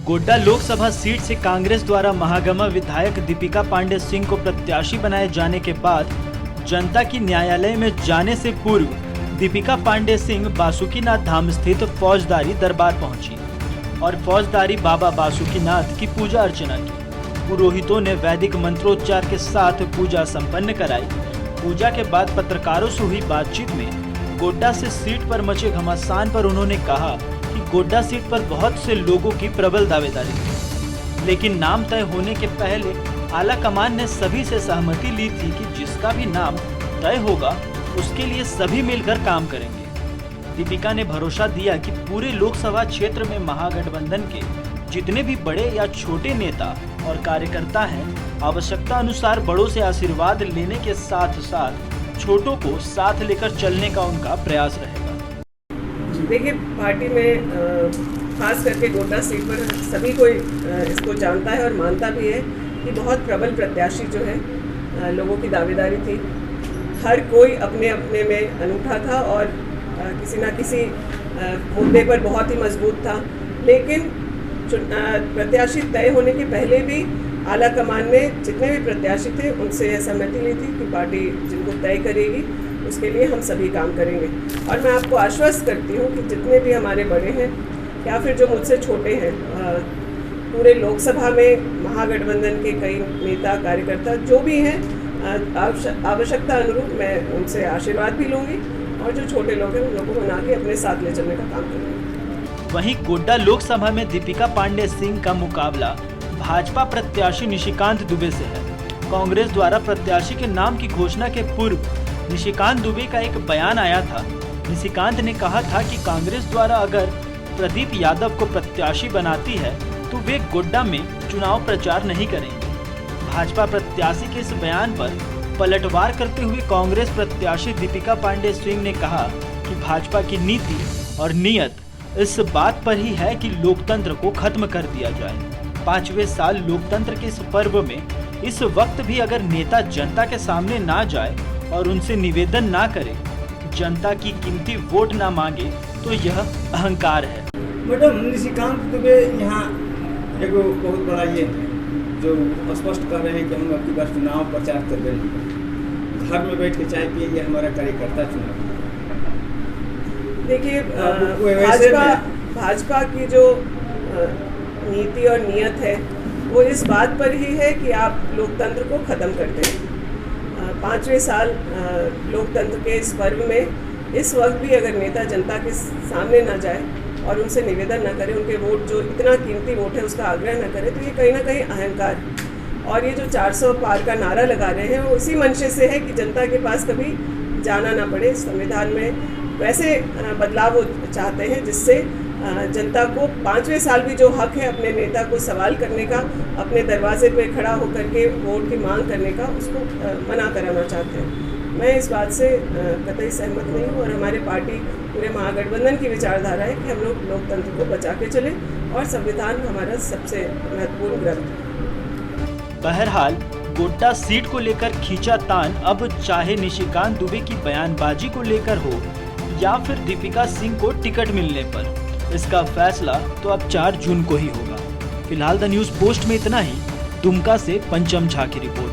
Godda Lok Sabha seat से कांग्रेस द्वारा महागमा विधायक दीपिका पांडे सिंह को प्रत्याशी बनाए जाने के बाद जनता की न्यायालय में जाने से पूर्व दीपिका पांडे सिंह बासुकीनाथ धाम स्थित फौजदारी दरबार पहुंची और फौजदारी बाबा बासुकीनाथ की पूजा अर्चना की। पुरोहितों ने वैदिक मंत्रोच्चार के साथ पूजा संपन्न कराई। पूजा के बाद पत्रकारों से हुई बातचीत में गोड्डा से सीट पर मचे घमासान पर उन्होंने कहा कि गोड्डा सीट पर बहुत से लोगों की प्रबल दावेदारी थी, लेकिन नाम तय होने के पहले आला कमान ने सभी से सहमति ली थी कि जिसका भी नाम तय होगा उसके लिए सभी मिलकर काम करेंगे। दीपिका ने भरोसा दिया कि पूरे लोकसभा क्षेत्र में महागठबंधन के जितने भी बड़े या छोटे नेता और कार्यकर्ता हैं, आवश्यकता अनुसार बड़ों से आशीर्वाद लेने के साथ साथ छोटों को साथ लेकर चलने का उनका प्रयास रहेगा। देखिए, पार्टी में खास करके गोड्डा सीट पर सभी कोई इसको जानता है और मानता भी है कि बहुत प्रबल प्रत्याशी जो है लोगों की दावेदारी थी। हर कोई अपने अपने में अनूठा था और किसी न किसी मुद्दे पर बहुत ही मजबूत था, लेकिन प्रत्याशी तय होने के पहले भी आला कमान ने जितने भी प्रत्याशी थे उनसे सहमति ली थी कि पार्टी जिनको तय करेगी उसके लिए हम सभी काम करेंगे। और मैं आपको आश्वस्त करती हूँ कि जितने भी हमारे बड़े हैं या फिर जो मुझसे छोटे हैं, पूरे लोकसभा में महागठबंधन के कई नेता कार्यकर्ता जो भी हैं, आवश्यकता अनुरूप मैं उनसे आशीर्वाद भी लूँगी और जो छोटे लोग हैं उन लोगों को मना के अपने साथ ले चलने का काम करेंगे। वहीं गोड्डा लोकसभा में दीपिका पांडे सिंह का मुकाबला भाजपा प्रत्याशी निशिकांत दुबे से है। कांग्रेस द्वारा प्रत्याशी के नाम की घोषणा के पूर्व निशिकांत दुबे का एक बयान आया था। निशिकांत ने कहा था कि कांग्रेस द्वारा अगर प्रदीप यादव को प्रत्याशी बनाती है तो वे गोड्डा में चुनाव प्रचार नहीं करेंगे। भाजपा प्रत्याशी के इस बयान पर पलटवार करते हुए कांग्रेस प्रत्याशी दीपिका पांडे सिंह ने कहा कि भाजपा की नीति और नीयत इस बात पर ही है कि लोकतंत्र को खत्म कर दिया जाए। 5वें साल लोकतंत्र के इस पर्व में इस वक्त भी अगर नेता जनता के सामने ना जाए और उनसे निवेदन ना करे, जनता की कीमती वोट ना मांगे तो यह अहंकार है। मैडम, निशिकांत दुबे यहाँ एक बहुत बड़ा ये जो स्पष्ट कर रहे हैं कि हम आपकी बार चुनाव प्रचार कर रहे हैं, घर में बैठ के चाय पिए, ये हमारा कार्यकर्ता चुनाव। देखिए, भाजपा की जो नीति और नियत है वो इस बात पर ही है कि आप लोकतंत्र को ख़त्म कर दें। 5वें साल लोकतंत्र के इस पर्व में इस वक्त भी अगर नेता जनता के सामने ना जाए और उनसे निवेदन न करे, उनके वोट जो इतना कीमती वोट है उसका आग्रह न करे, तो ये कहीं ना कहीं अहंकार है। और ये जो 400 पार का नारा लगा रहे हैं वो उसी मंशे से है कि जनता के पास कभी जाना ना पड़े। संविधान में वैसे बदलाव वो चाहते हैं जिससे जनता को 5वें साल भी जो हक है अपने नेता को सवाल करने का, अपने दरवाजे पे खड़ा होकर के वोट की मांग करने का, उसको मना कराना चाहते हैं। मैं इस बात से कतई सहमत नहीं हूँ और हमारे पार्टी पूरे महागठबंधन की विचारधारा है कि हम लोग लोकतंत्र को बचा के चलें और संविधान हमारा सबसे महत्वपूर्ण ग्रंथ है। बहरहाल गोड्डा सीट को लेकर खींचातान अब चाहे निशिकांत दुबे की बयानबाजी को लेकर हो या फिर दीपिका सिंह को टिकट मिलने पर, इसका फैसला तो अब 4 जून को ही होगा। फिलहाल द न्यूज़ पोस्ट में इतना ही। दुमका से पंचम झा की रिपोर्ट।